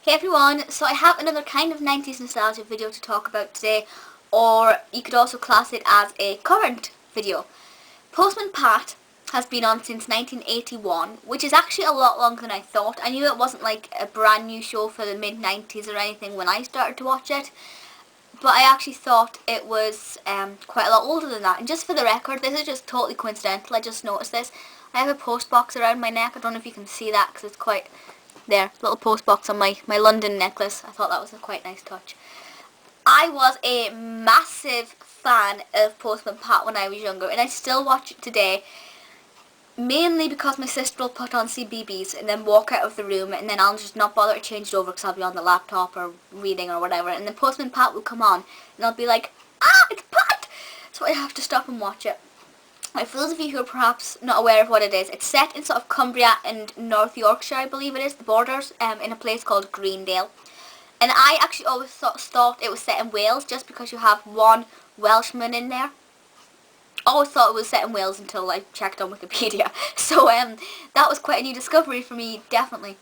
Hey everyone, so I have another kind of 90s nostalgia video to talk about today, or you could also class it as a current video. Postman Pat has been on since 1981, which is actually a lot longer than I thought. I knew it wasn't like a brand new show for the mid-90s or anything when I started to watch it, but I actually thought it was quite a lot older than that. And just for the record, this is just totally coincidental, I just noticed this. I have a post box around my neck. I don't know if you can see that because it's quite there, little post box on my London necklace. I thought that was a quite nice touch. I was a massive fan of Postman Pat when I was younger, and I still watch it today, mainly because my sister will put on CBBS and then walk out of the room, and then I'll just not bother to change it over because I'll be on the laptop or reading or whatever, and then Postman Pat will come on and I'll be like, ah, it's Pat! So I have to stop and watch it. For those of you who are perhaps not aware of what it is, it's set in sort of Cumbria and North Yorkshire, I believe it is, the borders, in a place called Greendale. And I actually always thought it was set in Wales just because you have one Welshman in there. Always thought it was set in Wales until I checked on Wikipedia. So that was quite a new discovery for me, definitely.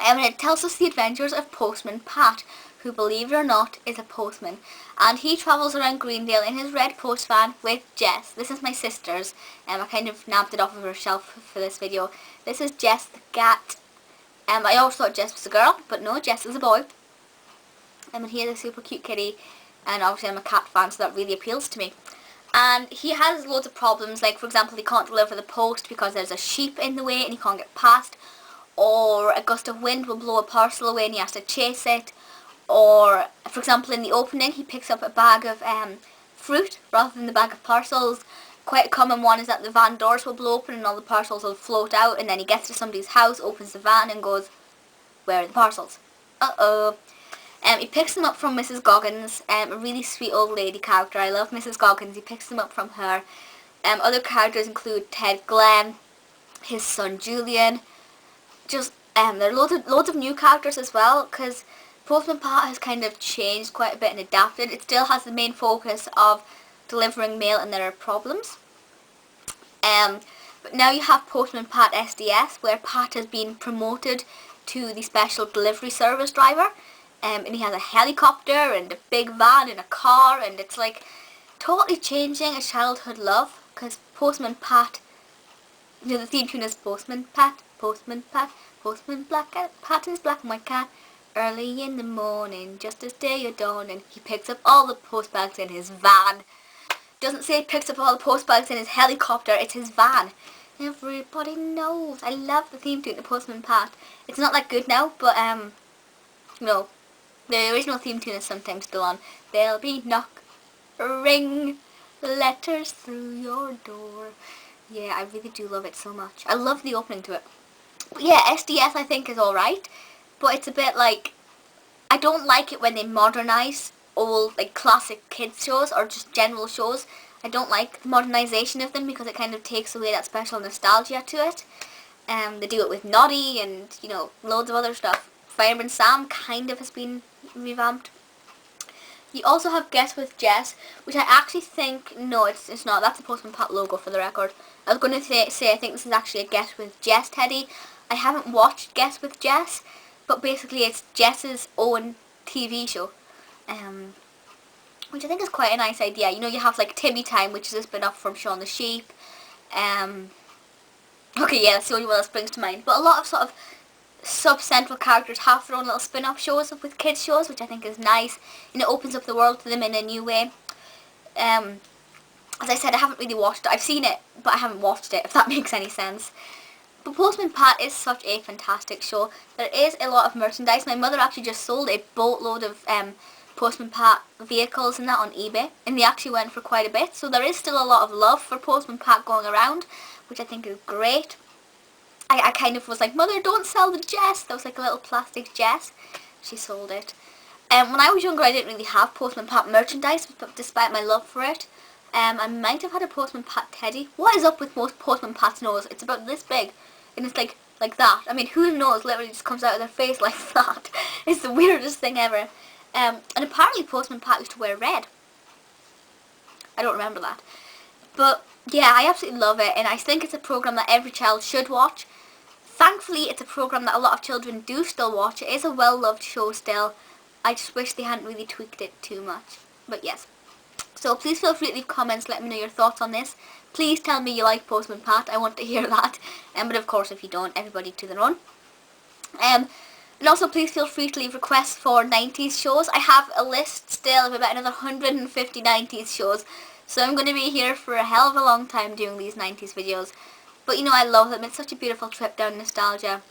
And it tells us the adventures of Postman Pat, who, believe it or not, is a postman. And he travels around Greendale in his red post van with Jess. This is my sister's. I kind of nabbed it off of her shelf for this video. This is Jess the cat. I always thought Jess was a girl, but no, Jess is a boy. And he is a super cute kitty. And obviously I'm a cat fan, so that really appeals to me. And he has loads of problems, like for example he can't deliver the post because there's a sheep in the way and he can't get past. Or a gust of wind will blow a parcel away and he has to chase it. Or, for example, in the opening, he picks up a bag of fruit rather than the bag of parcels. Quite a common one is that the van doors will blow open and all the parcels will float out, and then he gets to somebody's house, opens the van and goes, where are the parcels? Uh-oh. He picks them up from Mrs. Goggins, a really sweet old lady character. I love Mrs. Goggins. He picks them up from her. Other characters include Ted Glenn, his son Julian. Just there are loads of new characters as well, because Postman Pat has kind of changed quite a bit and adapted. It still has the main focus of delivering mail and there are problems. But now you have Postman Pat SDS, where Pat has been promoted to the special delivery service driver. And he has a helicopter and a big van and a car, and it's like totally changing a childhood love, because Postman Pat, you know, the theme tune is Postman Pat, Postman Pat, Postman Black Cat, Pat is black, my cat. Early in the morning, just as day are dawning, he picks up all the post bags in his van. Doesn't say he picks up all the post bags in his helicopter, it's his van. Everybody knows. I love the theme tune to Postman Pat. It's not that good now, but no. The original theme tune is sometimes still on. There'll be knock, ring, letters through your door. Yeah, I really do love it so much. I love the opening to it. But yeah, SDS I think is alright. But it's a bit like, I don't like it when they modernise old, like classic kids shows or just general shows. I don't like the modernisation of them because it kind of takes away that special nostalgia to it. They do it with Noddy and, you know, loads of other stuff. Fireman Sam kind of has been revamped. You also have Guess with Jess, which I actually think, no, it's not. That's the Postman Pat logo for the record. I was going to say I think this is actually a Guess with Jess teddy. I haven't watched Guess with Jess, but basically it's Jess's own TV show, which I think is quite a nice idea. You know, you have like Timmy Time, which is a spin-off from Shaun the Sheep. Okay, yeah, that's the only one that springs to mind. But a lot of sort of sub-central characters have their own little spin-off shows with kids shows, which I think is nice, and it opens up the world to them in a new way. As I said, I haven't really watched it. I've seen it, but I haven't watched it, if that makes any sense. But Postman Pat is such a fantastic show. There is a lot of merchandise. My mother actually just sold a boatload of Postman Pat vehicles and that on eBay, and they actually went for quite a bit. So there is still a lot of love for Postman Pat going around, which I think is great. I kind of was like, Mother, don't sell the Jess. That was like a little plastic Jess. She sold it. When I was younger, I didn't really have Postman Pat merchandise, despite my love for it. I might have had a Postman Pat teddy. What is up with most Postman Pat's nose? It's about this big, and it's like that. I mean, whose nose literally just comes out of their face like that? It's the weirdest thing ever. And apparently Postman Pat used to wear red. I don't remember that. But yeah, I absolutely love it, and I think it's a program that every child should watch. Thankfully, it's a program that a lot of children do still watch. It is a well-loved show still. I just wish they hadn't really tweaked it too much. But yes. So please feel free to leave comments, let me know your thoughts on this. Please tell me you like Postman Pat, I want to hear that. But of course, if you don't, everybody to their own. And also please feel free to leave requests for 90s shows. I have a list still of about another 150 90s shows. So I'm going to be here for a hell of a long time doing these 90s videos. But you know, I love them. It's such a beautiful trip down nostalgia.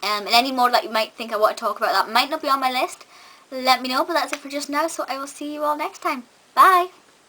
And any more that you might think I want to talk about that might not be on my list, let me know. But that's it for just now, so I will see you all next time. Bye!